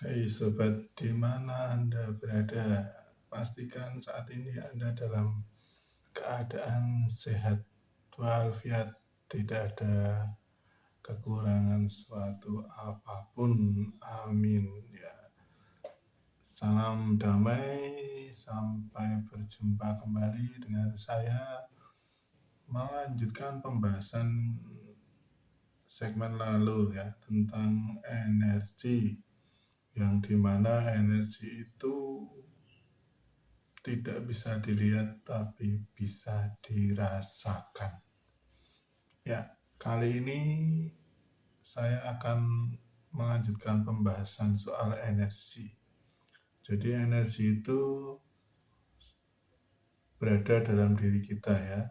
Hai sobat, di mana Anda berada? Pastikan saat ini Anda dalam keadaan sehat walafiat, tidak ada kekurangan suatu apapun. Amin ya. Salam damai, sampai berjumpa kembali dengan saya melanjutkan pembahasan segmen lalu ya tentang energi, yang dimana energi itu tidak bisa dilihat tapi bisa dirasakan. Ya, kali ini saya akan melanjutkan pembahasan soal energi. Jadi energi itu berada dalam diri kita ya.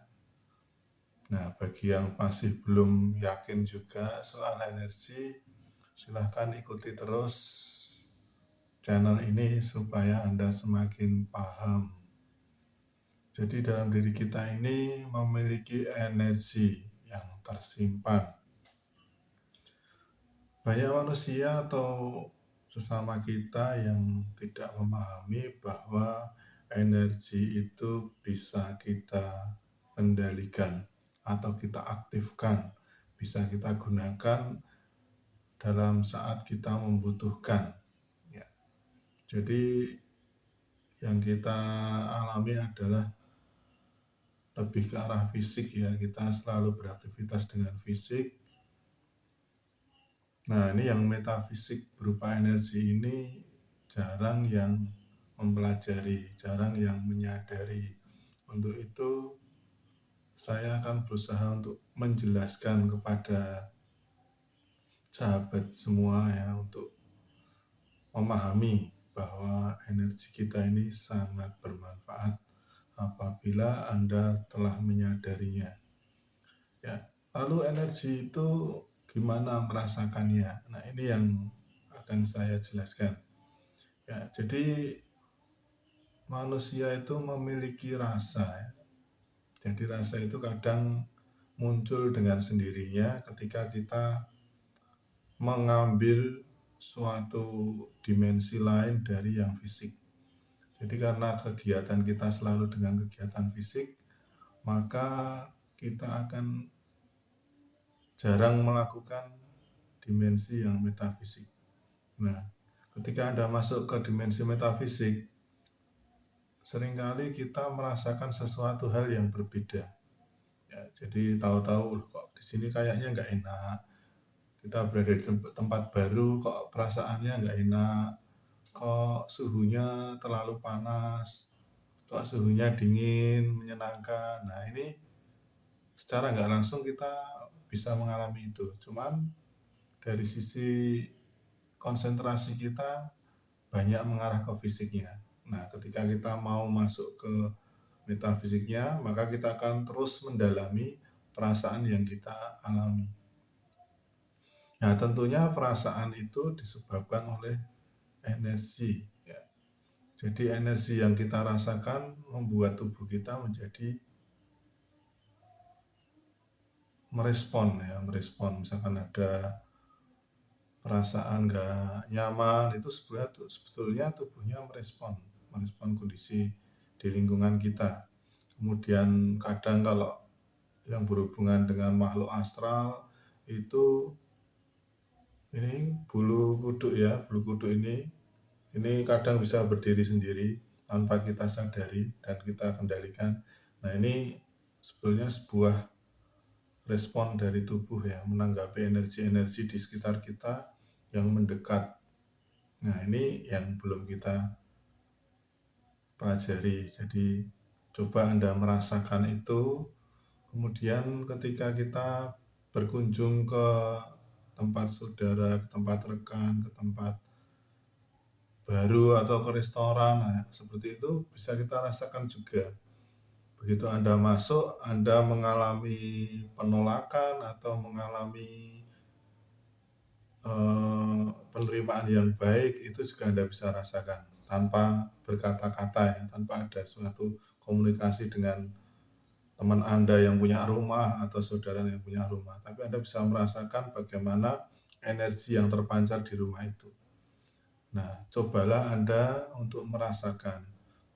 Nah, bagi yang masih belum yakin juga soal energi, silahkan ikuti terus channel ini supaya Anda semakin paham. Jadi dalam diri kita ini memiliki energi yang tersimpan. Banyak manusia atau sesama kita yang tidak memahami bahwa energi itu bisa kita kendalikan atau kita aktifkan, bisa kita gunakan dalam saat kita membutuhkan. Ya. Jadi yang kita alami adalah lebih ke arah fisik ya, kita selalu beraktivitas dengan fisik. Nah, ini yang metafisik berupa energi ini jarang yang mempelajari, jarang yang menyadari. Untuk itu saya akan berusaha untuk menjelaskan kepada sahabat semua ya, untuk memahami bahwa energi kita ini sangat bermanfaat apabila Anda telah menyadarinya. Ya, lalu energi itu gimana merasakannya? Nah, ini yang akan saya jelaskan. Ya, jadi manusia itu memiliki rasa. Ya. Jadi rasa itu kadang muncul dengan sendirinya ketika kita mengambil suatu dimensi lain dari yang fisik. Jadi karena kegiatan kita selalu dengan kegiatan fisik, maka kita akan jarang melakukan dimensi yang metafisik. Nah, ketika Anda masuk ke dimensi metafisik, seringkali kita merasakan sesuatu hal yang berbeda. Ya, jadi tahu-tahu kok di sini kayaknya nggak enak. Kita berada di tempat baru, kok perasaannya nggak enak. Kok suhunya terlalu panas. Kok suhunya dingin, menyenangkan. Nah, ini secara nggak langsung kita bisa mengalami itu. Cuman dari sisi konsentrasi kita banyak mengarah ke fisiknya. Nah, ketika kita mau masuk ke metafisiknya, maka kita akan terus mendalami perasaan yang kita alami. Nah, tentunya perasaan itu disebabkan oleh energi. Ya. Jadi energi yang kita rasakan membuat tubuh kita menjadi merespon. Misalkan ada perasaan gak nyaman, itu sebetulnya tubuhnya merespon kondisi di lingkungan kita. Kemudian kadang kalau yang berhubungan dengan makhluk astral itu ini bulu kuduk ini kadang bisa berdiri sendiri tanpa kita sadari dan kita kendalikan. Nah, ini sebetulnya sebuah respon dari tubuh ya, menanggapi energi-energi di sekitar kita yang mendekat. Nah, ini yang belum kita pelajari. Jadi coba Anda merasakan itu. Kemudian ketika kita berkunjung ke tempat saudara, ke tempat rekan, ke tempat baru atau ke restoran, nah, seperti itu bisa kita rasakan juga. Begitu Anda masuk, Anda mengalami penolakan atau mengalami penerimaan yang baik, itu juga Anda bisa rasakan tanpa berkata-kata ya, tanpa ada suatu komunikasi dengan teman Anda yang punya rumah atau saudara yang punya rumah, tapi Anda bisa merasakan bagaimana energi yang terpancar di rumah itu. Nah, cobalah Anda untuk merasakan.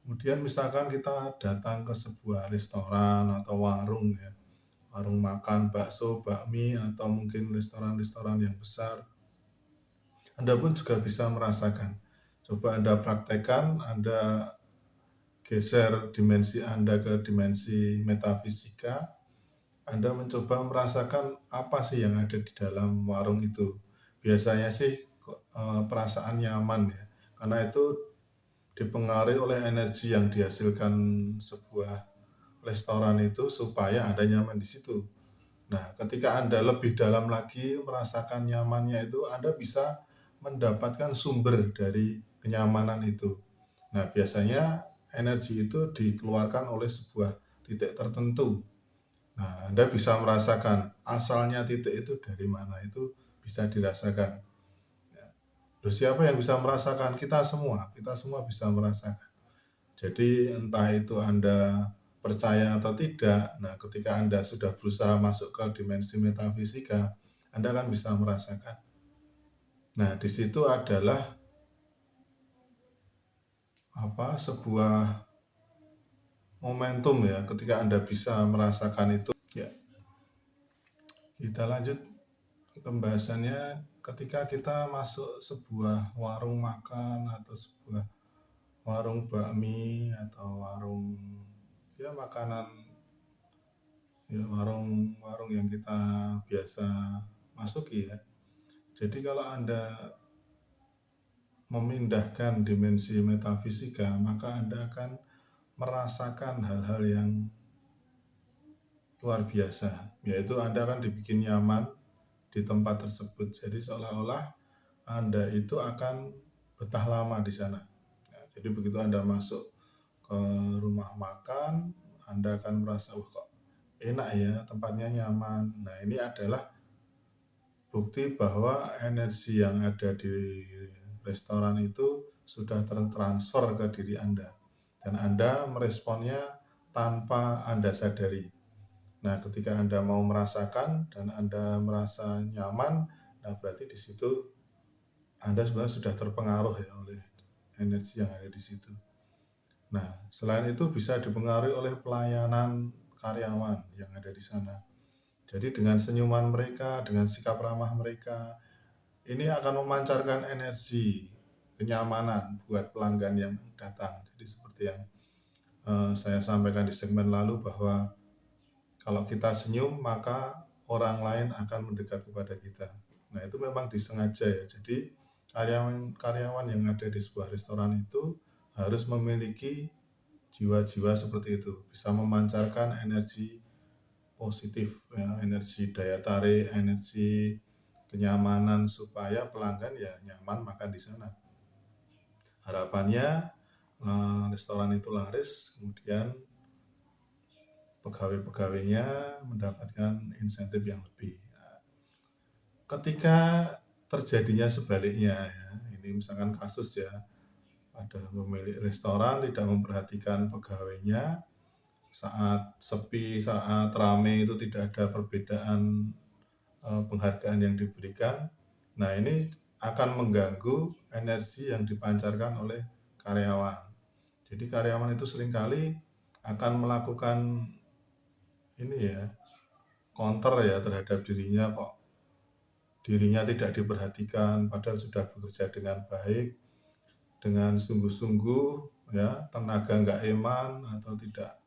Kemudian misalkan kita datang ke sebuah restoran atau warung ya, warung makan bakso, bakmi, atau mungkin restoran-restoran yang besar, Anda pun juga bisa merasakan. Coba Anda praktekkan, Anda geser dimensi Anda ke dimensi metafisika, Anda mencoba merasakan apa sih yang ada di dalam warung itu. Biasanya sih perasaan nyaman ya, karena itu dipengaruhi oleh energi yang dihasilkan sebuah restoran itu supaya Anda nyaman di situ. Nah, ketika Anda lebih dalam lagi merasakan nyamannya itu, Anda bisa mendapatkan sumber dari kenyamanan itu. Nah, biasanya energi itu dikeluarkan oleh sebuah titik tertentu. Nah, Anda bisa merasakan asalnya titik itu dari mana, itu bisa dirasakan. Loh, siapa yang bisa merasakan? Kita semua bisa merasakan. Jadi entah itu Anda percaya atau tidak, nah ketika Anda sudah berusaha masuk ke dimensi metafisika, Anda akan bisa merasakan. Nah, di situ adalah sebuah momentum ya, ketika Anda bisa merasakan itu. Ya, kita lanjut pembahasannya. Ketika kita masuk sebuah warung makan atau sebuah warung bakmi atau warung ya makanan ya warung-warung yang kita biasa masuki ya. Jadi kalau Anda memindahkan dimensi metafisika, maka Anda akan merasakan hal-hal yang luar biasa, yaitu Anda akan dibikin nyaman di tempat tersebut. Jadi seolah-olah Anda itu akan betah lama di sana. Ya, jadi begitu Anda masuk ke rumah makan, Anda akan merasa, kok enak ya, tempatnya nyaman. Nah, ini adalah bukti bahwa energi yang ada di restoran itu sudah tertransfer ke diri Anda. Dan Anda meresponnya tanpa Anda sadari. Nah, ketika Anda mau merasakan dan Anda merasa nyaman, nah berarti di situ Anda sebenarnya sudah terpengaruh ya oleh energi yang ada di situ. Nah, selain itu bisa dipengaruhi oleh pelayanan karyawan yang ada di sana. Jadi dengan senyuman mereka, dengan sikap ramah mereka, ini akan memancarkan energi kenyamanan buat pelanggan yang datang. Jadi seperti yang saya sampaikan di segmen lalu bahwa kalau kita senyum maka orang lain akan mendekat kepada kita. Nah, itu memang disengaja ya. Jadi karyawan yang ada di sebuah restoran itu harus memiliki jiwa-jiwa seperti itu, bisa memancarkan energi positif ya, energi daya tarik, energi kenyamanan supaya pelanggan ya nyaman makan di sana. Harapannya restoran itu laris, kemudian pegawai-pegawainya mendapatkan insentif yang lebih. Ketika terjadinya sebaliknya ya, ini misalkan kasus ya, ada pemilik restoran tidak memperhatikan pegawainya, saat sepi, saat ramai itu tidak ada perbedaan penghargaan yang diberikan. Nah, ini akan mengganggu energi yang dipancarkan oleh karyawan. Jadi karyawan itu seringkali akan melakukan ini ya, counter ya terhadap dirinya, kok dirinya tidak diperhatikan padahal sudah bekerja dengan baik, dengan sungguh-sungguh ya, tenaga nggak eman atau tidak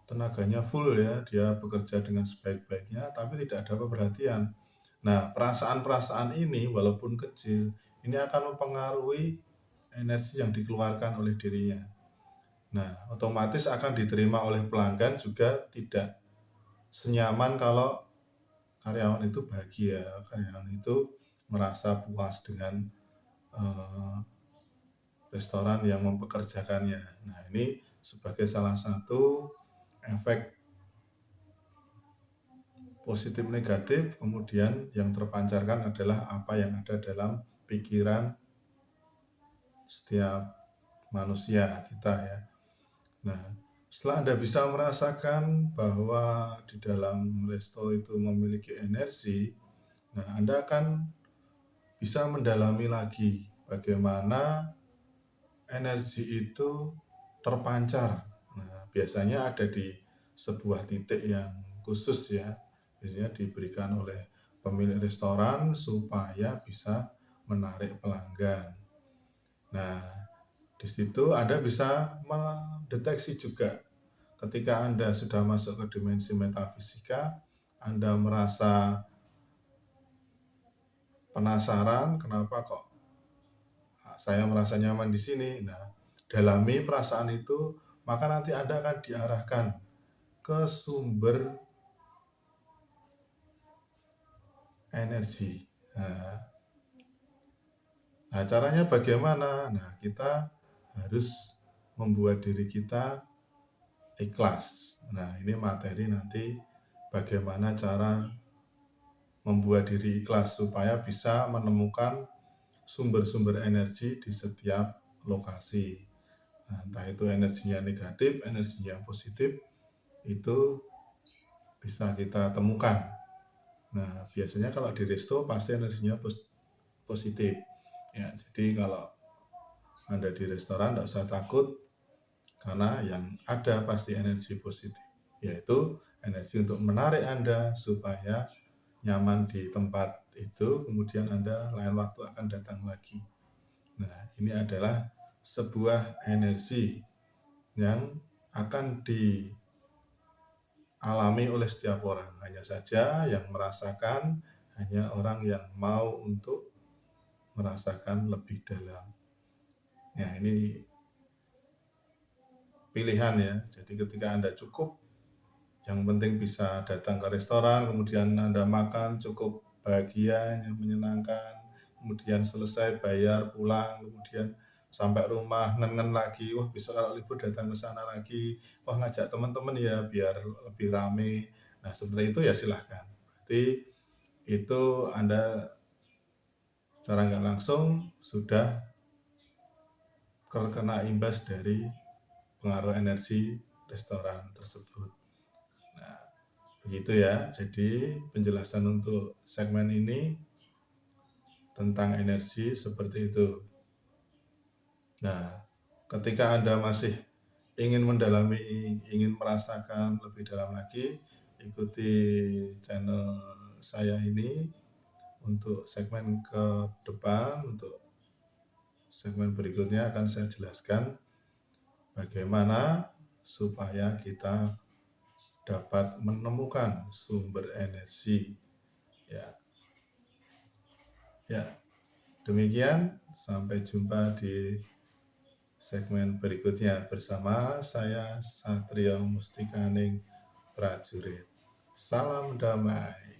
tenaganya full ya, dia bekerja dengan sebaik-baiknya tapi tidak ada perhatian. Nah, perasaan-perasaan ini walaupun kecil, ini akan mempengaruhi energi yang dikeluarkan oleh dirinya. Nah, otomatis akan diterima oleh pelanggan juga tidak senyaman kalau karyawan itu bahagia, karyawan itu merasa puas dengan restoran yang mempekerjakannya. Nah, ini sebagai salah satu efek positif negatif, kemudian yang terpancarkan adalah apa yang ada dalam pikiran setiap manusia kita ya. Nah, setelah Anda bisa merasakan bahwa di dalam resto itu memiliki energi, nah Anda akan bisa mendalami lagi bagaimana energi itu terpancar. Nah, biasanya ada di sebuah titik yang khusus ya, biasanya diberikan oleh pemilik restoran supaya bisa menarik pelanggan. Nah, di situ Anda bisa mendeteksi juga ketika Anda sudah masuk ke dimensi metafisika, Anda merasa penasaran kenapa kok saya merasa nyaman di sini. Nah, dalami perasaan itu, maka nanti Anda akan diarahkan ke sumber energi. Nah, caranya bagaimana? Nah, kita harus membuat diri kita ikhlas. Nah, ini materi nanti bagaimana cara membuat diri ikhlas supaya bisa menemukan sumber-sumber energi di setiap lokasi. Nah, entah itu energinya negatif, energinya positif, itu bisa kita temukan. Nah, biasanya kalau di resto pasti energinya positif. Ya, jadi kalau Anda di restoran tidak usah takut karena yang ada pasti energi positif, yaitu energi untuk menarik Anda supaya nyaman di tempat itu, kemudian Anda lain waktu akan datang lagi. Nah, ini adalah sebuah energi yang akan dialami oleh setiap orang. Hanya saja yang merasakan hanya orang yang mau untuk merasakan lebih dalam. Ya, ini pilihan ya. Jadi ketika Anda cukup, yang penting bisa datang ke restoran, kemudian Anda makan cukup bahagia, yang menyenangkan, kemudian selesai bayar pulang, kemudian sampai rumah ngen-ngen lagi, wah besok kalau libur datang ke sana lagi, wah ngajak teman-teman ya biar lebih rame. Nah seperti itu ya silahkan. Berarti itu Anda secara nggak langsung sudah terkena imbas dari pengaruh energi restoran tersebut. Nah, begitu ya. Jadi penjelasan untuk segmen ini tentang energi seperti itu. Nah, ketika Anda masih ingin mendalami, ingin merasakan lebih dalam lagi, ikuti channel saya ini untuk segmen ke depan. Untuk segmen berikutnya akan saya jelaskan bagaimana supaya kita dapat menemukan sumber energi. Ya, demikian. Sampai jumpa di segmen berikutnya bersama saya Satrio Mustikaning Prajurit. Salam damai.